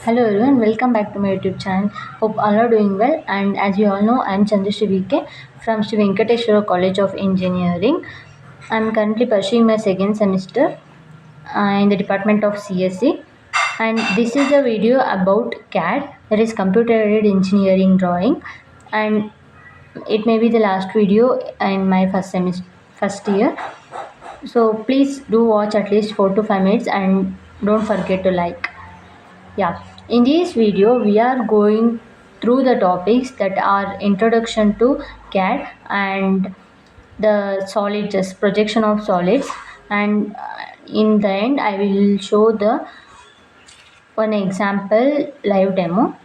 Hello everyone, welcome back to my YouTube channel. Hope all are doing well. And as you all know, I am Chandrashri VK from Sri Venkateshwara College of Engineering. I am currently pursuing my second semester in the department of CSE. And this is a video about CAD, that is Computer Aided Engineering Drawing. And it may be the last video in my first year. So please do watch at least 4 to 5 minutes and don't forget to like. Yeah, in this video we are going through the topics that are introduction to CAD and the solid, just projection of solids, and in the end I will show the one example live demo.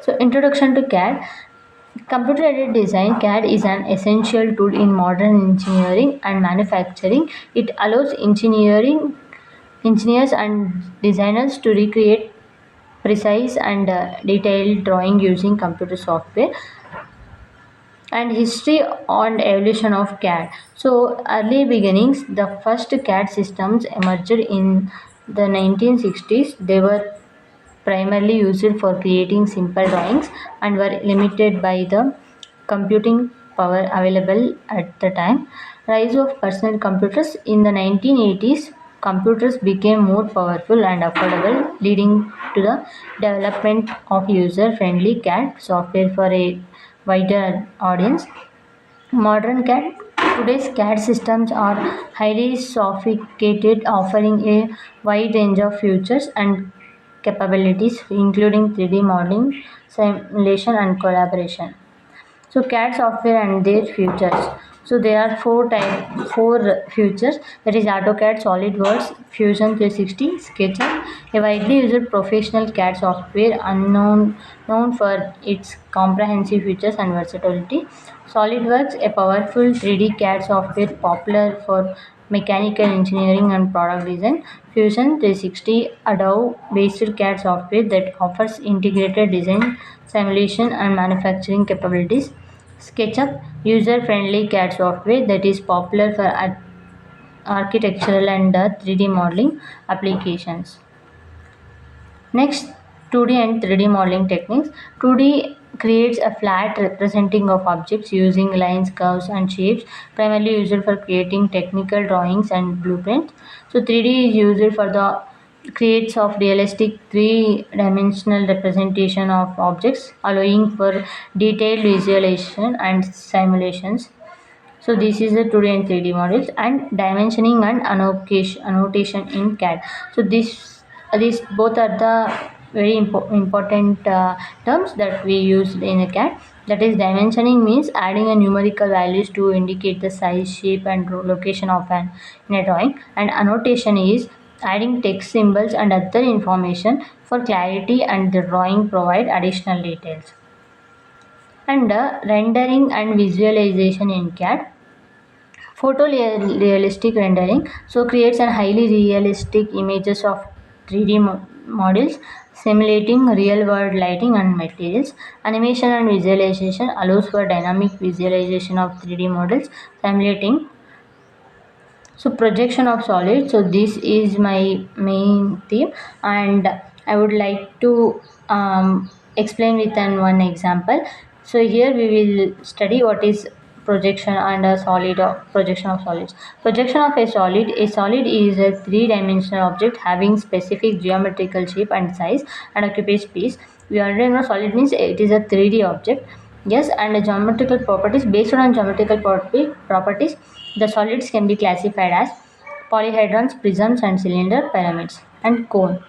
So introduction to CAD. Computer aided design. CAD is an essential tool in modern engineering and manufacturing. It allows engineers and designers to recreate precise and detailed drawing using computer software. And history and evolution of CAD. So early beginnings, the first CAD systems emerged in the 1960s. They were primarily used for creating simple drawings and were limited by the computing power available at the time. Rise of personal computers. In the 1980s, computers became more powerful and affordable, leading to the development of user-friendly CAD software for a wider audience. Modern CAD. Today's CAD systems are highly sophisticated, offering a wide range of features and capabilities, including 3D modeling, simulation, and collaboration. So CAD software and their features. So there are four features, that is AutoCAD, SolidWorks, Fusion 360, SketchUp, a widely used professional CAD software known for its comprehensive features and versatility. SolidWorks, a powerful 3D CAD software popular for mechanical engineering and product design. Fusion 360, Adobe-based CAD software that offers integrated design, simulation, and manufacturing capabilities. SketchUp, user-friendly CAD software that is popular for architectural and 3D modeling applications. Next, 2D and 3D modeling techniques. 2D creates a flat representing of objects using lines, curves, and shapes, primarily used for creating technical drawings and blueprints. So 3D is used for the creates of realistic three-dimensional representation of objects, allowing for detailed visualization and simulations. So this is the 2D and 3D models, and dimensioning and annotation in CAD. So these both are the very important terms that we use in a CAD. That is, dimensioning means adding a numerical values to indicate the size, shape, and location of an in a drawing. And annotation is adding text, symbols, and other information for clarity, and the drawing provide additional details. And rendering and visualization in CAD. Photorealistic rendering, so creates a highly realistic images of 3D models simulating real world lighting and materials. Animation and visualization allows for dynamic visualization of 3D models simulating. So projection of solid. So this is my main theme, and I would like to explain with one example. So here we will study what is projection and a solid projection of solids. Projection of a solid. A solid is a three-dimensional object having specific geometrical shape and size and occupies space. We already know solid means it is a 3D object. Yes, and the geometrical properties. Based on geometrical properties, the solids can be classified as polyhedrons, prisms, and cylinder, pyramids, and cone.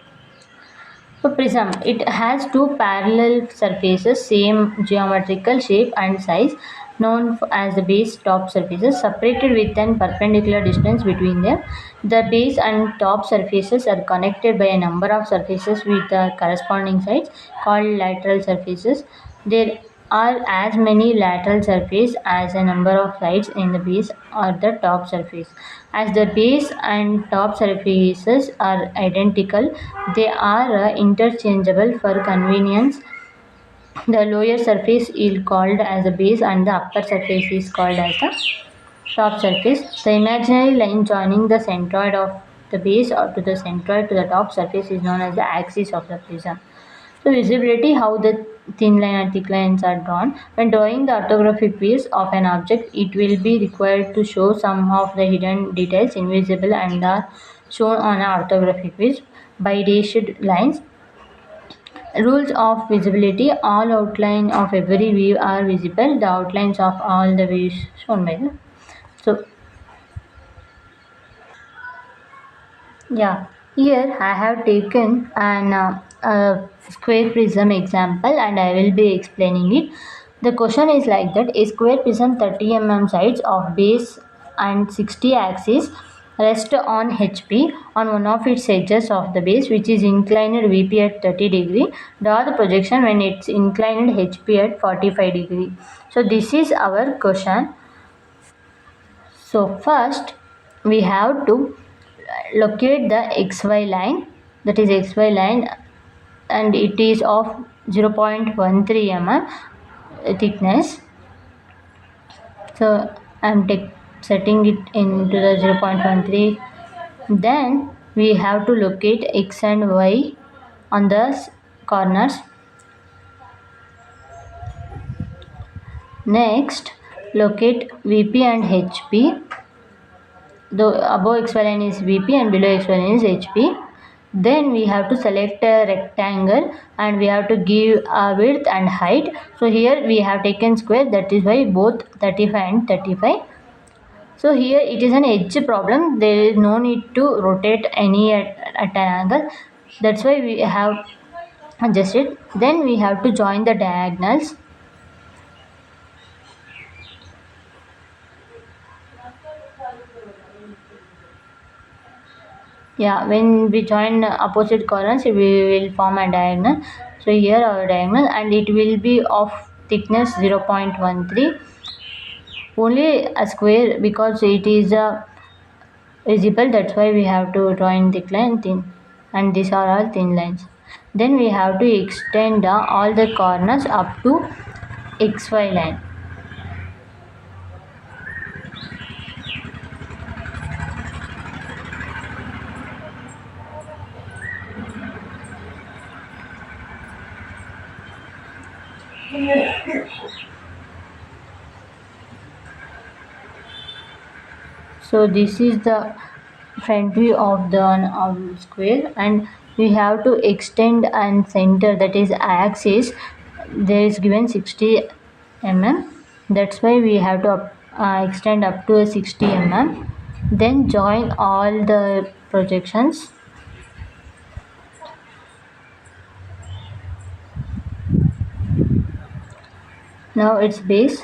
So prism, it has two parallel surfaces, same geometrical shape and size, known as the base top surfaces, separated with an perpendicular distance between them. The base and top surfaces are connected by a number of surfaces with corresponding sides, called lateral surfaces. There are as many lateral surfaces as a number of sides in the base or the top surface. As the base and top surfaces are identical, they are interchangeable for convenience. The lower surface is called as the base and the upper surface is called as the top surface. The imaginary line joining the centroid of the base or to the centroid to the top surface is known as the axis of the prism. So visibility, how the thin line and thick lines are drawn. When drawing the orthographic views of an object, it will be required to show some of the hidden details invisible and are shown on an orthographic views by dashed lines. Rules of visibility, all outline of every view are visible. The outlines of all the views shown by the. So yeah, here I have taken an square prism example and I will be explaining it. The question is like that: a square prism 30 mm sides of base and 60 axis rest on HP on one of its edges of the base, which is inclined VP at 30 degree. Draw the projection when it's inclined HP at 45 degree. So this is our question. So first we have to locate the xy line, that is xy line, and it is of 0.13 mm thickness. So I am setting it into the 0.13. Then we have to locate x and y on the corners. Next, locate VP and HP. The above xy line is VP and below xy line is HP. Then we have to select a rectangle and we have to give a width and height. So here we have taken square, that is why both 35 and 35. So here it is an edge problem. There is no need to rotate any at an angle. That's why we have adjusted. Then we have to join the diagonals. Yeah, when we join opposite corners, we will form a diagonal. So here our diagonal, and it will be of thickness 0.13. Only a square because it is visible. That's why we have to draw in thick line thin, and these are all thin lines. Then we have to extend all the corners up to xy line. So this is the front view of the square, and we have to extend and center, that is axis. There is given 60 mm. That's why we have to extend up to 60 mm. Then join all the projections. Now its base.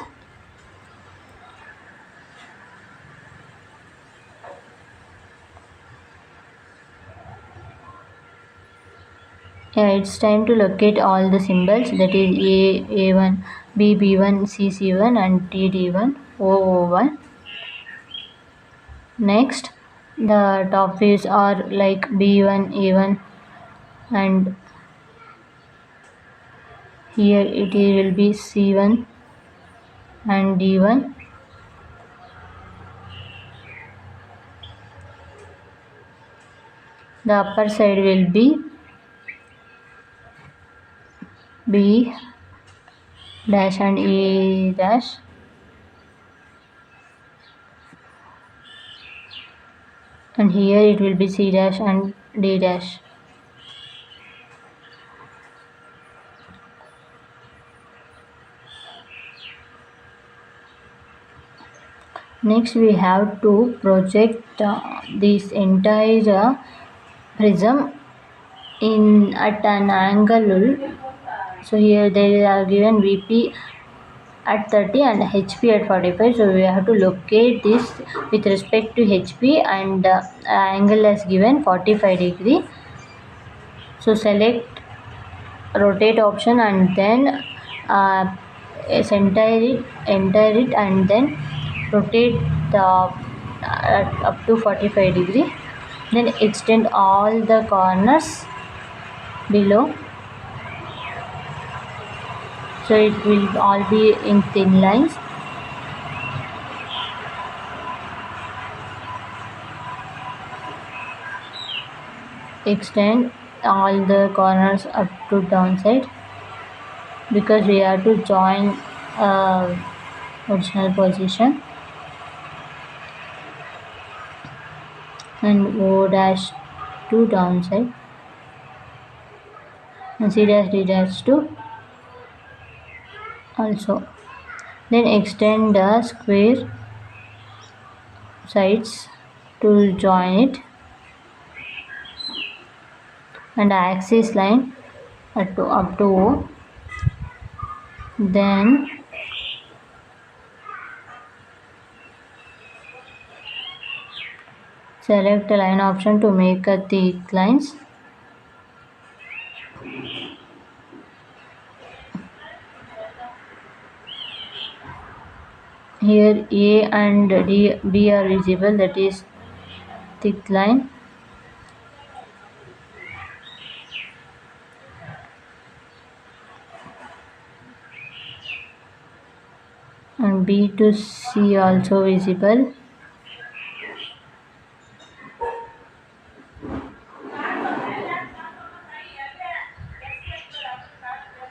Yeah, it's time to locate all the symbols, that is A1, B1, C1 and TD1, O1. Next, the top views are like B1, A1, and here it will be C1 and D1. The upper side will be B dash and E dash. And here it will be C dash and D dash. Next we have to project this entire prism in at an angle. So here they are given VP at 30 and HP at 45. So we have to locate this with respect to HP, and angle is given 45 degree. So select rotate option and then center it, enter it, and then rotate the up to 45 degree. Then extend all the corners below. So it will all be in thin lines. extend all the corners up to downside because we have to join original position, and O dash to downside and C dash D dash to also. Then extend the square sides to join it, and the axis line up to O. Then select the line option to make a thick lines. Here A and B are visible, that is thick line. And B to C also visible.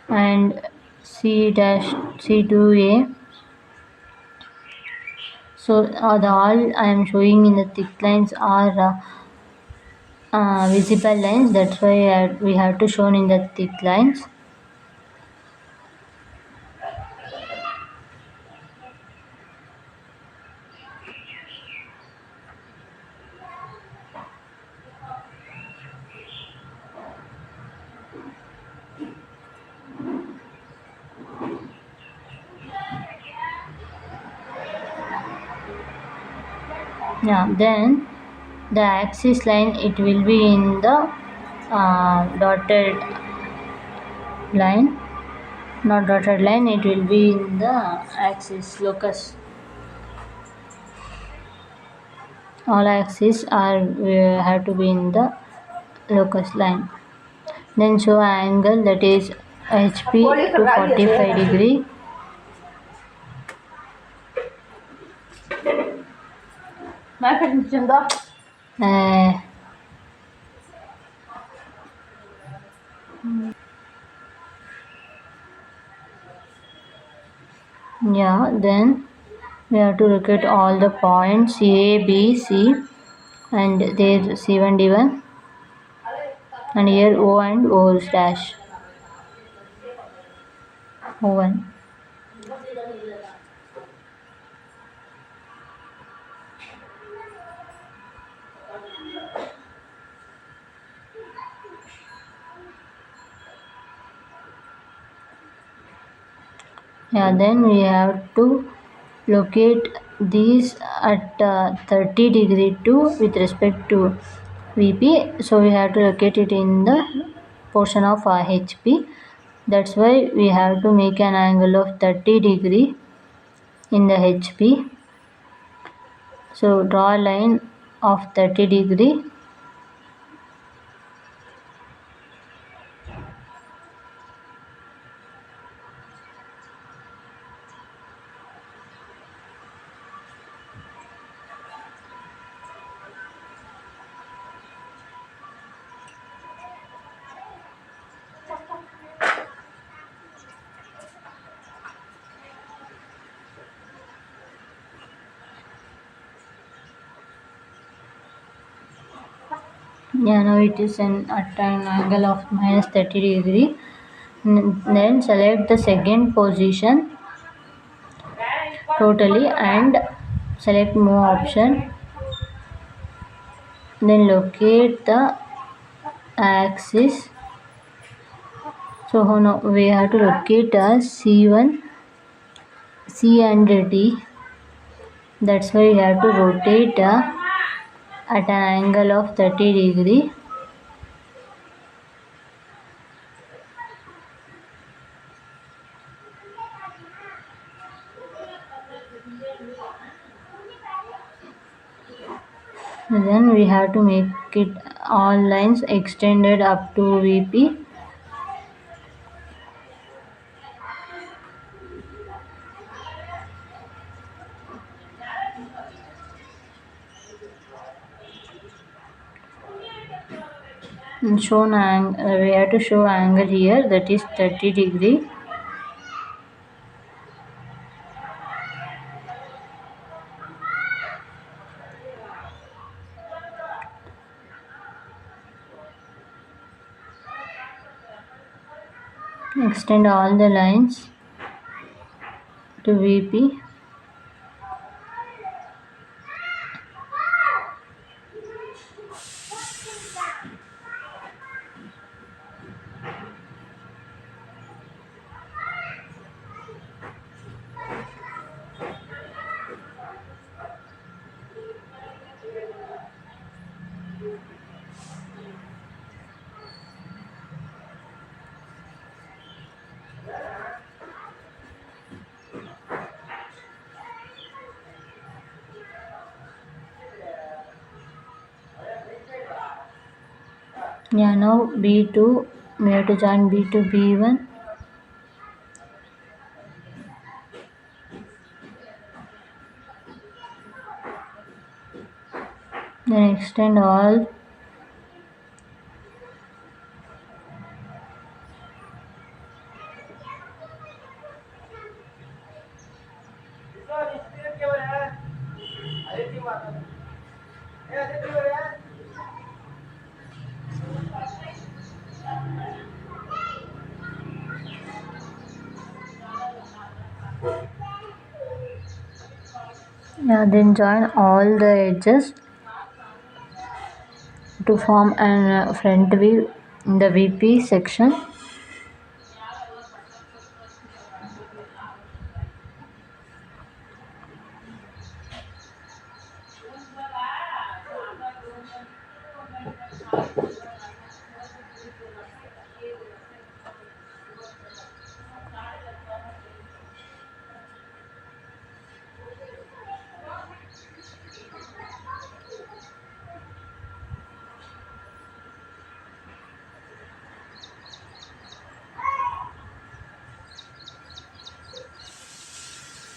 And C dash C to A. So the all I am showing in the thick lines are visible lines. That's why we have to show in the thick lines. Yeah. Then the axis line, it will be in the dotted line, not dotted line, it will be in the axis locus. All axes are have to be in the locus line. Then show angle, that is HP to 45 degree. Uh, yeah, then we have to look at all the points A, B, C, and there C1, D1, and here O and O dash O1. Yeah, then we have to locate these at 30 degree to with respect to VP. So we have to locate it in the portion of HP. That's why we have to make an angle of 30 degree in the HP. So draw a line of 30 degree. Yeah, now it is at an angle of minus 30 degree. Then select the second position totally and select move option. Then locate the axis. So now we have to locate C1, C and D. That's why we have to rotate at an angle of 30 degree. And then we have to make it all lines extended up to VP. We have to show angle here, that is 30 degree. Extend all the lines to VP. Yeah, now B2, we have to join B2 B1, then extend all. Yeah, then join all the edges to form an front view in the VP section.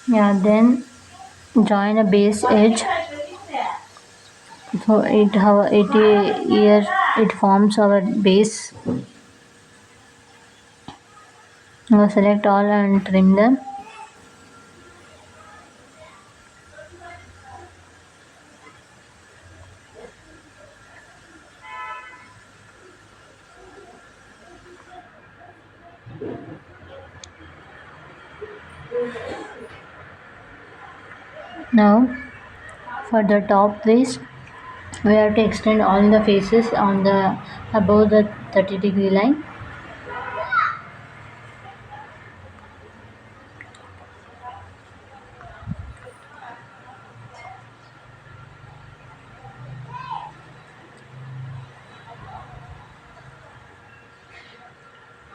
Yeah, then join a base edge. So here it forms our base. Now select all and trim them. Now for the top face, we have to extend all the faces on the above the 30 degree line.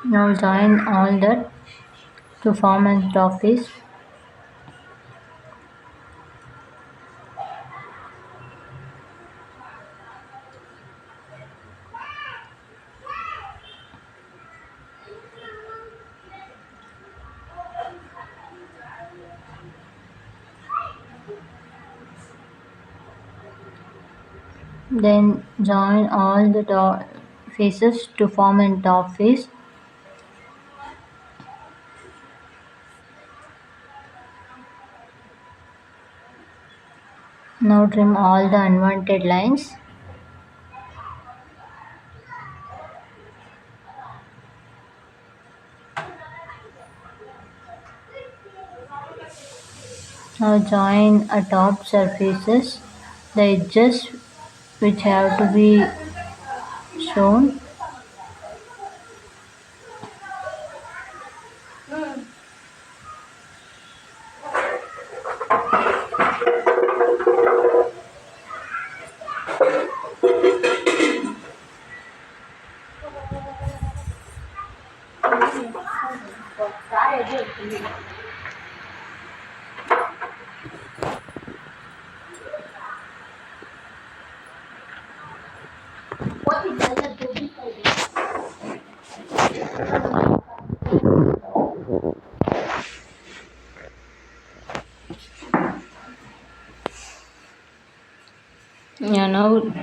Now join all that to form a top face. Then join all the top faces to form a top face. Now trim all the unwanted lines. Now join a top surfaces, the edges which have to be shown. Yeah, now join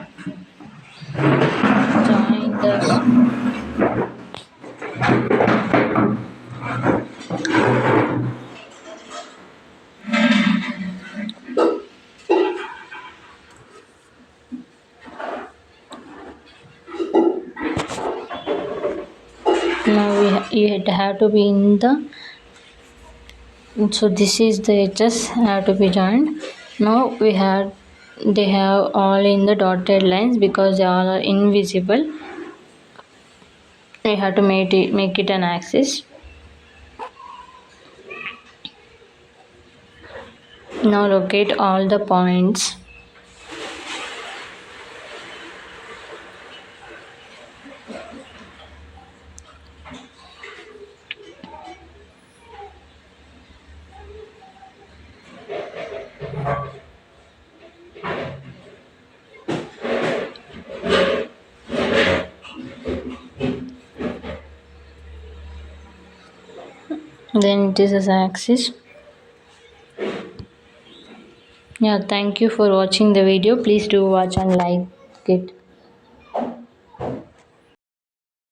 the Now it have to be in the, so this is the edges have to be joined. Now we have, they have all in the dotted lines because they all are invisible. We have to make it an axis. Now locate all the points. Then it is as axis. Yeah, thank you for watching the video. Please do watch and like it.